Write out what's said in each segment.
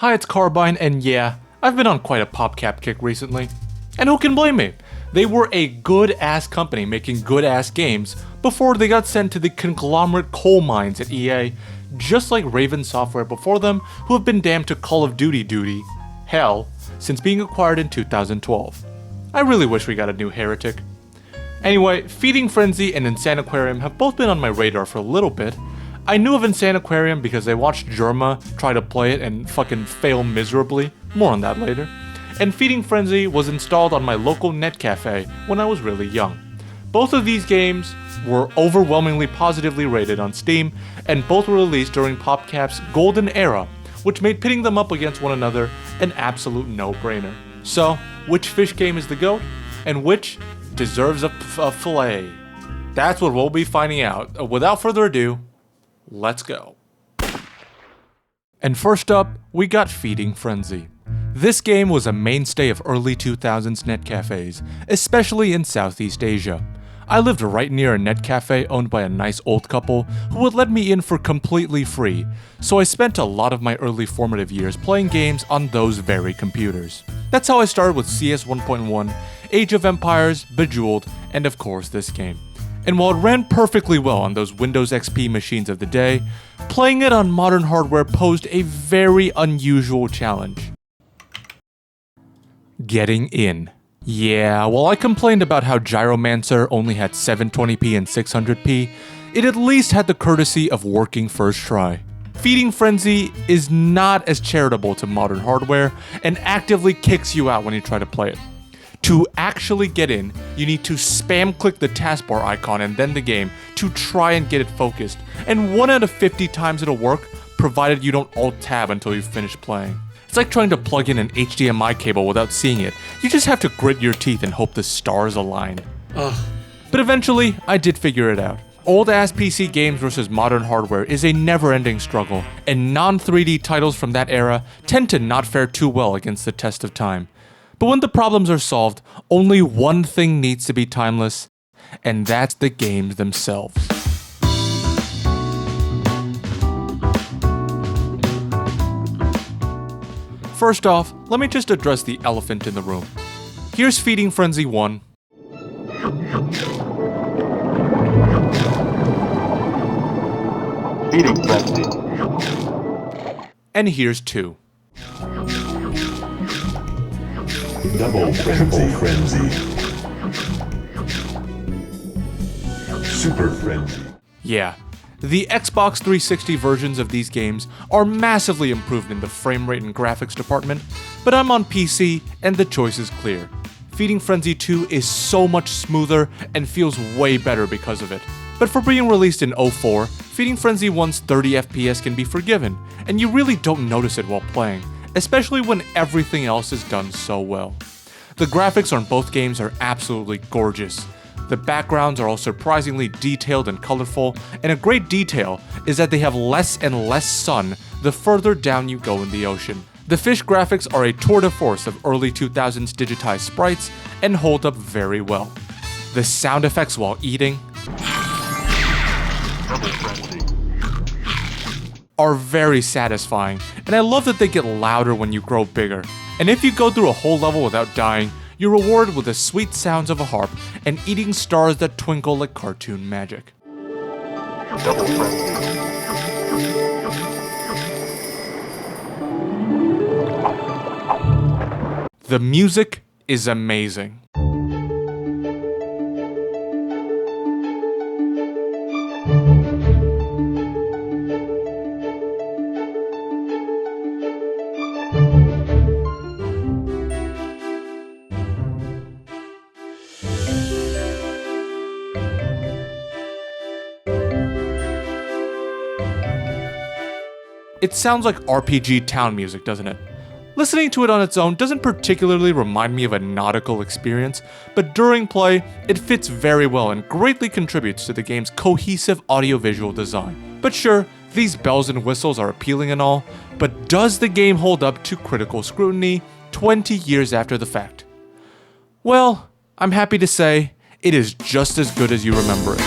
Hi, it's Carbine, and yeah, I've been on quite a PopCap kick recently. And who can blame me? They were a good-ass company making good-ass games before they got sent to the conglomerate coal mines at EA, just like Raven Software before them, who have been damned to Call of Duty hell since being acquired in 2012. I really wish we got a new Heretic. Anyway, Feeding Frenzy and Insaniquarium have both been on my radar for a little bit. I knew of Insaniquarium because I watched Jerma try to play it and fucking fail miserably, more on that later. And Feeding Frenzy was installed on my local net cafe when I was really young. Both of these games were overwhelmingly positively rated on Steam, and both were released during PopCap's golden era, which made pitting them up against one another an absolute no-brainer. So, which fish game is the GOAT, and which deserves a fillet? That's what we'll be finding out. Without further ado, let's go. And first up, we got Feeding Frenzy. This game was a mainstay of early 2000s net cafes, especially in Southeast Asia. I lived right near a net cafe owned by a nice old couple who would let me in for completely free, so I spent a lot of my early formative years playing games on those very computers. That's how I started with CS 1.1, Age of Empires, Bejeweled, and of course this game. And while it ran perfectly well on those Windows XP machines of the day, playing it on modern hardware posed a very unusual challenge. Getting in. Yeah, while I complained about how Gyromancer only had 720p and 600p, it at least had the courtesy of working first try. Feeding Frenzy is not as charitable to modern hardware and actively kicks you out when you try to play it. To actually get in, you need to spam click the taskbar icon and then the game to try and get it focused, and 1 out of 50 times it'll work, provided you don't alt-tab until you finish playing. It's like trying to plug in an HDMI cable without seeing it. You just have to grit your teeth and hope the stars align. Ugh. But eventually, I did figure it out. Old-ass PC games versus modern hardware is a never-ending struggle, and non-3D titles from that era tend to not fare too well against the test of time. But when the problems are solved, only one thing needs to be timeless, and that's the games themselves. First off, let me just address the elephant in the room. Here's Feeding Frenzy 1. Feeding Frenzy. And here's 2. Double Frenzy. Super Frenzy. Yeah, the Xbox 360 versions of these games are massively improved in the frame rate and graphics department, but I'm on PC and the choice is clear. Feeding Frenzy 2 is so much smoother and feels way better because of it. But for being released in 04, Feeding Frenzy 1's 30 FPS can be forgiven, and you really don't notice it while playing, especially when everything else is done so well. The graphics on both games are absolutely gorgeous. The backgrounds are all surprisingly detailed and colorful, and a great detail is that they have less and less sun the further down you go in the ocean. The fish graphics are a tour de force of early 2000s digitized sprites and hold up very well. The sound effects while eating are very satisfying, and I love that they get louder when you grow bigger. And if you go through a whole level without dying, you're rewarded with the sweet sounds of a harp and eating stars that twinkle like cartoon magic. Double Frenzy. The music is amazing. It sounds like RPG town music, doesn't it? Listening to it on its own doesn't particularly remind me of a nautical experience, but during play, it fits very well and greatly contributes to the game's cohesive audiovisual design. But sure, these bells and whistles are appealing and all, but does the game hold up to critical scrutiny 20 years after the fact? Well, I'm happy to say, it is just as good as you remember it.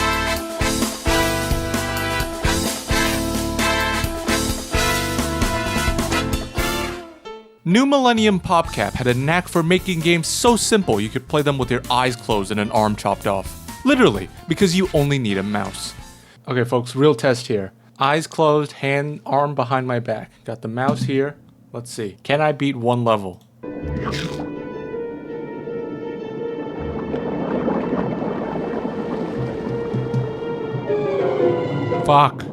New Millennium PopCap had a knack for making games so simple you could play them with your eyes closed and an arm chopped off. Literally, because you only need a mouse. Okay folks, real test here. Eyes closed, arm behind my back. Got the mouse here. Let's see. Can I beat one level? Fuck.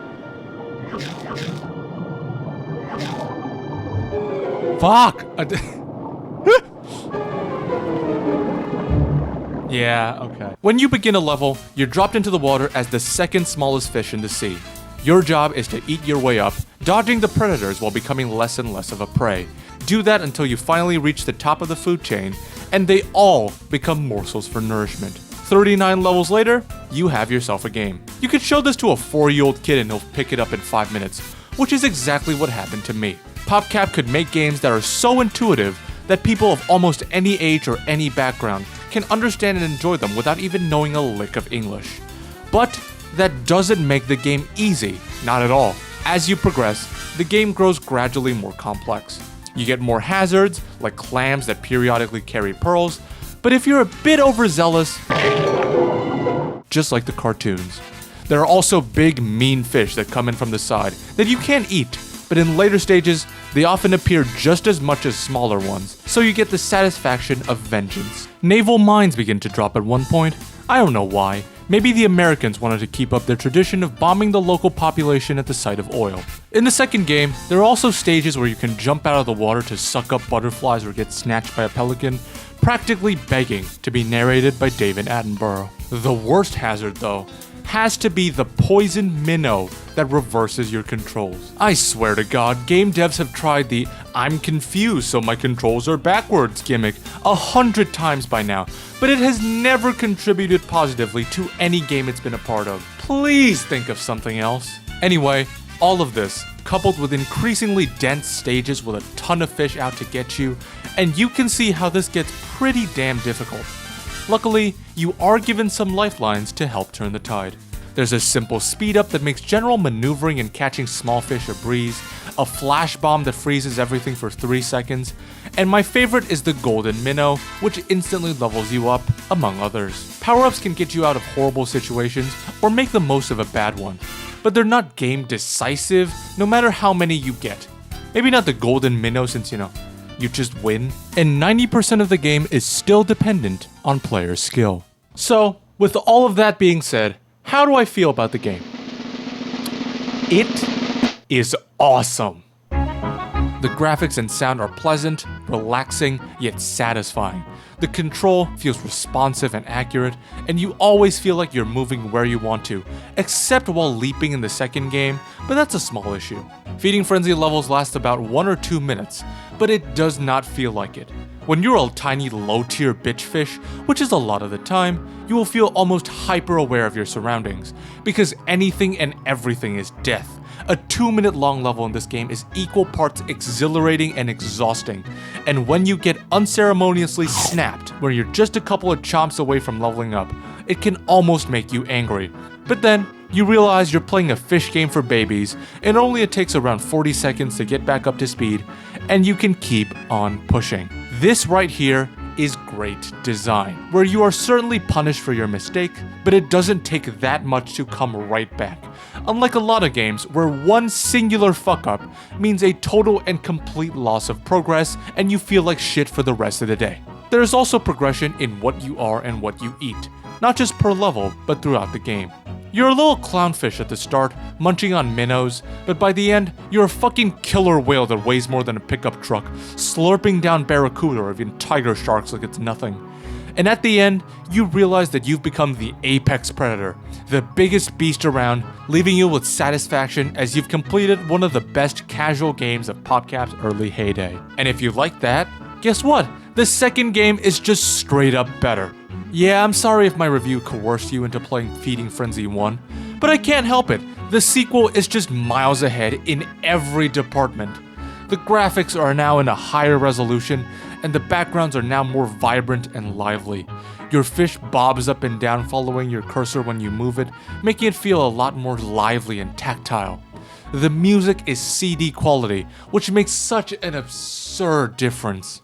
Fuck! Yeah, okay. When you begin a level, you're dropped into the water as the second smallest fish in the sea. Your job is to eat your way up, dodging the predators while becoming less and less of a prey. Do that until you finally reach the top of the food chain, and they all become morsels for nourishment. 39 levels later, you have yourself a game. You could show this to a 4-year-old kid and he'll pick it up in 5 minutes, which is exactly what happened to me. PopCap could make games that are so intuitive that people of almost any age or any background can understand and enjoy them without even knowing a lick of English. But that doesn't make the game easy, not at all. As you progress, the game grows gradually more complex. You get more hazards, like clams that periodically carry pearls, but if you're a bit overzealous, just like the cartoons. There are also big, mean fish that come in from the side that you can't eat, but in later stages, they often appear just as much as smaller ones, so you get the satisfaction of vengeance. Naval mines begin to drop at one point. I don't know why. Maybe the Americans wanted to keep up their tradition of bombing the local population at the sight of oil. In the second game, there are also stages where you can jump out of the water to suck up butterflies or get snatched by a pelican, practically begging to be narrated by David Attenborough. The worst hazard, though, has to be the poison minnow that reverses your controls. I swear to God, game devs have tried the "I'm confused so my controls are backwards" gimmick 100 times by now, but it has never contributed positively to any game it's been a part of. Please think of something else. Anyway, all of this, coupled with increasingly dense stages with a ton of fish out to get you, and you can see how this gets pretty damn difficult. Luckily, you are given some lifelines to help turn the tide. There's a simple speed up that makes general maneuvering and catching small fish a breeze, a flash bomb that freezes everything for 3 seconds, and my favorite is the golden minnow, which instantly levels you up, among others. Power-ups can get you out of horrible situations or make the most of a bad one, but they're not game decisive no matter how many you get. Maybe not the golden minnow since, you just win, and 90% of the game is still dependent on player skill. So, with all of that being said, how do I feel about the game? It is awesome. The graphics and sound are pleasant, relaxing, yet satisfying. The control feels responsive and accurate, and you always feel like you're moving where you want to, except while leaping in the second game, but that's a small issue. Feeding frenzy levels last about 1 or 2 minutes, but it does not feel like it. When you're a tiny low-tier bitch fish, which is a lot of the time, you will feel almost hyper-aware of your surroundings, because anything and everything is death. A 2-minute long level in this game is equal parts exhilarating and exhausting, and when you get unceremoniously snapped, where you're just a couple of chomps away from leveling up, it can almost make you angry. But then, you realize you're playing a fish game for babies, and only it takes around 40 seconds to get back up to speed, and you can keep on pushing. This right here is great design, where you are certainly punished for your mistake, but it doesn't take that much to come right back. Unlike a lot of games where one singular fuck up means a total and complete loss of progress and you feel like shit for the rest of the day. There is also progression in what you are and what you eat, not just per level, but throughout the game. You're a little clownfish at the start, munching on minnows, but by the end, you're a fucking killer whale that weighs more than a pickup truck, slurping down barracuda or even tiger sharks like it's nothing. And at the end, you realize that you've become the apex predator, the biggest beast around, leaving you with satisfaction as you've completed one of the best casual games of PopCap's early heyday. And if you like that, guess what? The second game is just straight up better. Yeah, I'm sorry if my review coerced you into playing Feeding Frenzy 1, but I can't help it. The sequel is just miles ahead in every department. The graphics are now in a higher resolution, and the backgrounds are now more vibrant and lively. Your fish bobs up and down following your cursor when you move it, making it feel a lot more lively and tactile. The music is CD quality, which makes such an absurd difference.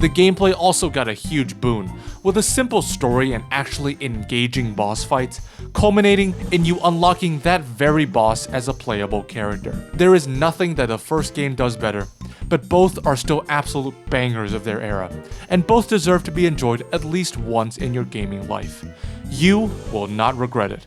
The gameplay also got a huge boon, with a simple story and actually engaging boss fights, culminating in you unlocking that very boss as a playable character. There is nothing that the first game does better, but both are still absolute bangers of their era, and both deserve to be enjoyed at least once in your gaming life. You will not regret it.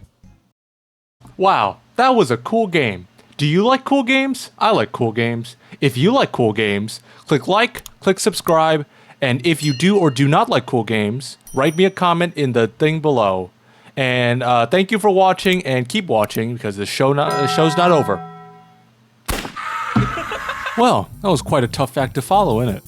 Wow, that was a cool game. Do you like cool games? I like cool games. If you like cool games, click like, click subscribe, and if you do or do not like cool games, write me a comment in the thing below. And thank you for watching, and keep watching because the show's not over. Well, that was quite a tough act to follow, innit?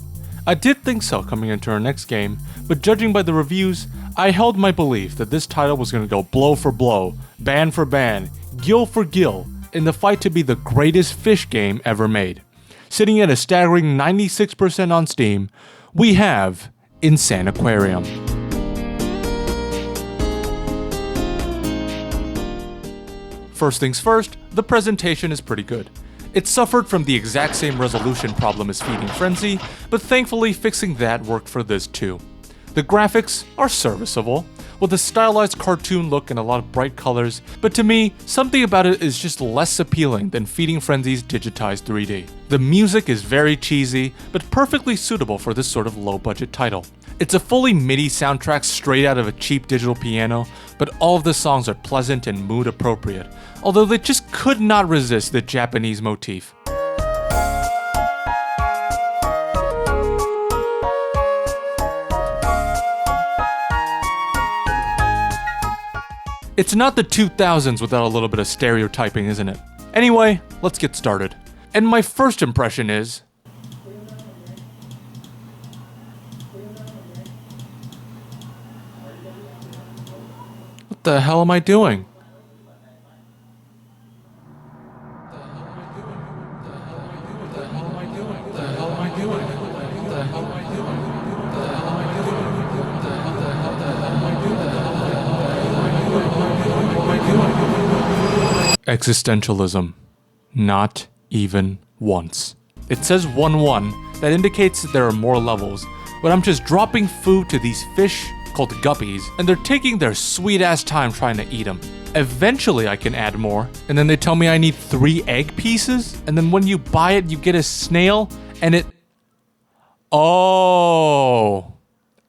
I did think so coming into our next game, but judging by the reviews, I held my belief that this title was going to go blow for blow, ban for ban, gill for gill, in the fight to be the greatest fish game ever made. Sitting at a staggering 96% on Steam, we have Insaniquarium. First things first, the presentation is pretty good. It suffered from the exact same resolution problem as Feeding Frenzy, but thankfully fixing that worked for this too. The graphics are serviceable, with a stylized cartoon look and a lot of bright colors, but to me, something about it is just less appealing than Feeding Frenzy's digitized 3D. The music is very cheesy, but perfectly suitable for this sort of low-budget title. It's a fully MIDI soundtrack straight out of a cheap digital piano, but all of the songs are pleasant and mood-appropriate, although they just could not resist the Japanese motif. It's not the 2000s without a little bit of stereotyping, isn't it? Anyway, let's get started. And my first impression is... what the hell am I doing? Existentialism. Not even once. It says 1-1, that indicates that there are more levels, but I'm just dropping food to these fish called guppies, and they're taking their sweet ass time trying to eat them. Eventually I can add more, and then they tell me I need 3 egg pieces, and then when you buy it you get a snail, and it... oh...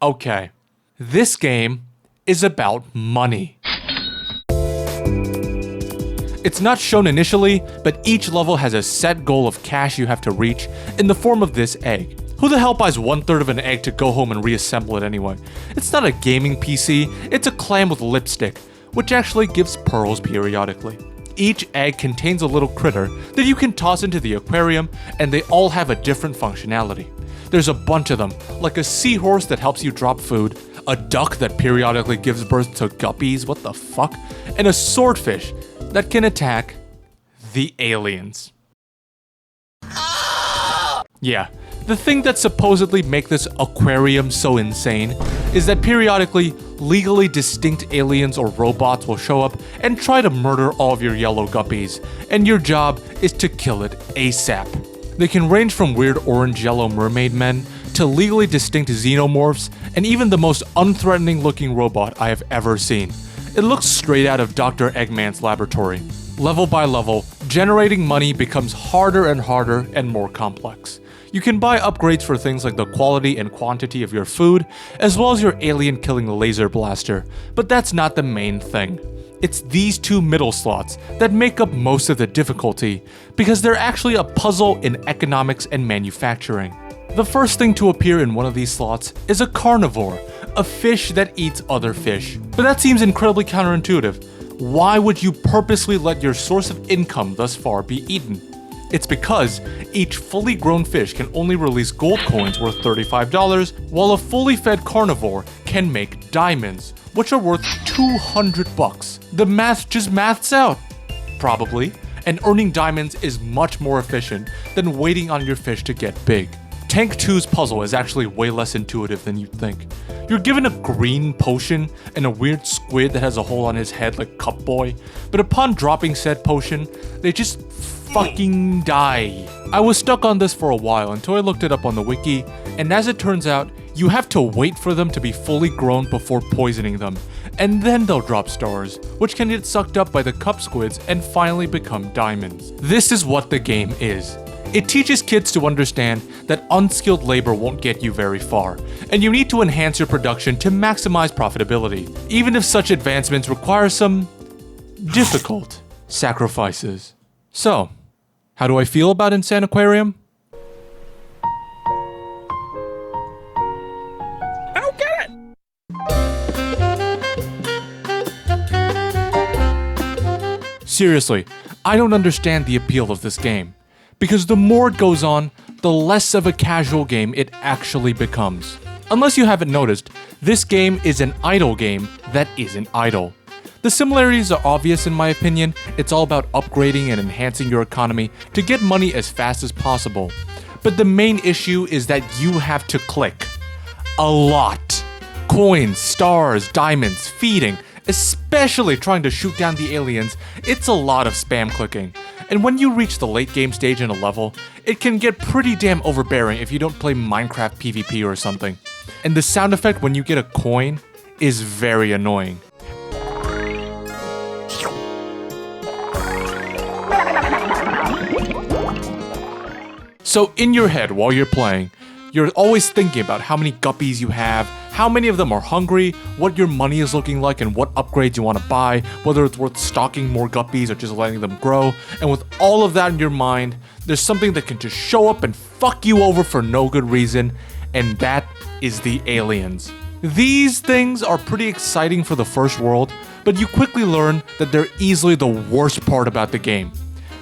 okay. This game is about money. It's not shown initially, but each level has a set goal of cash you have to reach in the form of this egg. Who the hell buys 1/3 of an egg to go home and reassemble it anyway? It's not a gaming PC, it's a clam with lipstick, which actually gives pearls periodically. Each egg contains a little critter that you can toss into the aquarium, and they all have a different functionality. There's a bunch of them, like a seahorse that helps you drop food, a duck that periodically gives birth to guppies, what the fuck, and a swordfish that can attack the aliens. Yeah, the thing that supposedly make this aquarium so insane is that periodically, legally distinct aliens or robots will show up and try to murder all of your yellow guppies, and your job is to kill it ASAP. They can range from weird orange-yellow mermaid men to legally distinct xenomorphs, and even the most unthreatening looking robot I have ever seen. It looks straight out of Dr. Eggman's laboratory. Level by level, generating money becomes harder and harder and more complex. You can buy upgrades for things like the quality and quantity of your food, as well as your alien-killing laser blaster, but that's not the main thing. It's these 2 middle slots that make up most of the difficulty, because they're actually a puzzle in economics and manufacturing. The first thing to appear in one of these slots is a carnivore, a fish that eats other fish. But that seems incredibly counterintuitive. Why would you purposely let your source of income thus far be eaten? It's because each fully grown fish can only release gold coins worth $35, while a fully fed carnivore can make diamonds, which are worth $200. The math just maths out. Probably. And earning diamonds is much more efficient than waiting on your fish to get big. Tank 2's puzzle is actually way less intuitive than you'd think. You're given a green potion and a weird squid that has a hole on his head like Cup Boy, but upon dropping said potion, they just fucking die. I was stuck on this for a while until I looked it up on the wiki, and as it turns out, you have to wait for them to be fully grown before poisoning them, and then they'll drop stars, which can get sucked up by the cup squids and finally become diamonds. This is what the game is. It teaches kids to understand that unskilled labor won't get you very far, and you need to enhance your production to maximize profitability, even if such advancements require some difficult sacrifices. So, how do I feel about Insaniquarium? I don't get it! Seriously, I don't understand the appeal of this game. Because the more it goes on, the less of a casual game it actually becomes. Unless you haven't noticed, this game is an idle game that isn't idle. The similarities are obvious in my opinion. It's all about upgrading and enhancing your economy to get money as fast as possible. But the main issue is that you have to click. A lot. Coins, stars, diamonds, feeding, especially trying to shoot down the aliens, it's a lot of spam clicking. And when you reach the late game stage in a level, it can get pretty damn overbearing if you don't play Minecraft PvP or something. And the sound effect when you get a coin is very annoying. So in your head while you're playing, you're always thinking about how many guppies you have, how many of them are hungry, what your money is looking like, and what upgrades you want to buy, whether it's worth stocking more guppies or just letting them grow. And with all of that in your mind, there's something that can just show up and fuck you over for no good reason, and that is the aliens. These things are pretty exciting for the first world, but you quickly learn that they're easily the worst part about the game.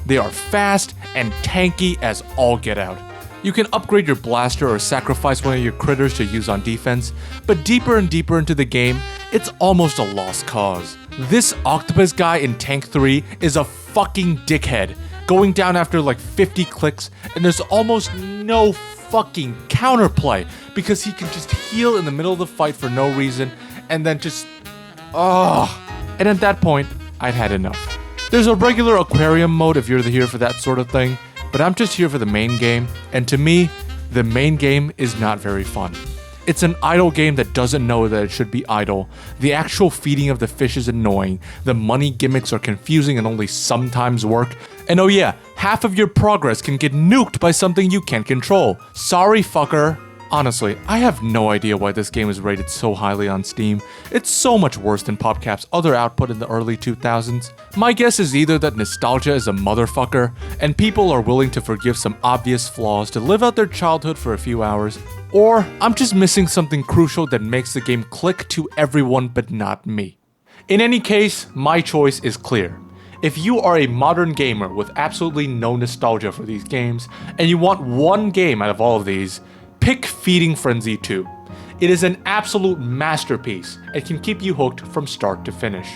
They are fast and tanky as all get out. You can upgrade your blaster or sacrifice one of your critters to use on defense, but deeper and deeper into the game, it's almost a lost cause. This octopus guy in Tank 3 is a fucking dickhead, going down after like 50 clicks, and there's almost no fucking counterplay, because he can just heal in the middle of the fight for no reason, and then just... And at that point, I'd had enough. There's a regular aquarium mode if you're here for that sort of thing, but I'm just here for the main game, and to me, the main game is not very fun. It's an idle game that doesn't know that it should be idle. The actual feeding of the fish is annoying, the money gimmicks are confusing and only sometimes work, and oh yeah, half of your progress can get nuked by something you can't control. Sorry, fucker. Honestly, I have no idea why this game is rated so highly on Steam. It's so much worse than PopCap's other output in the early 2000s. My guess is either that nostalgia is a motherfucker, and people are willing to forgive some obvious flaws to live out their childhood for a few hours, or I'm just missing something crucial that makes the game click to everyone but not me. In any case, my choice is clear. If you are a modern gamer with absolutely no nostalgia for these games, and you want one game out of all of these, pick Feeding Frenzy 2. It is an absolute masterpiece and can keep you hooked from start to finish.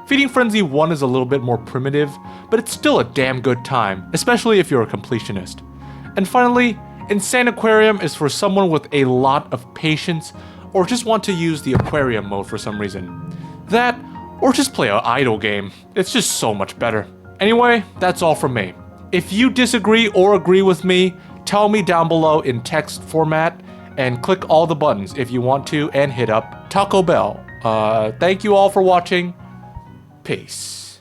Feeding Frenzy 1 is a little bit more primitive, but it's still a damn good time, especially if you're a completionist. And finally, Insaniquarium is for someone with a lot of patience or just want to use the aquarium mode for some reason. That, or just play an idle game. It's just so much better. Anyway, that's all from me. If you disagree or agree with me, tell me down below in text format, and click all the buttons if you want to, and hit up Taco Bell. Thank you all for watching. Peace.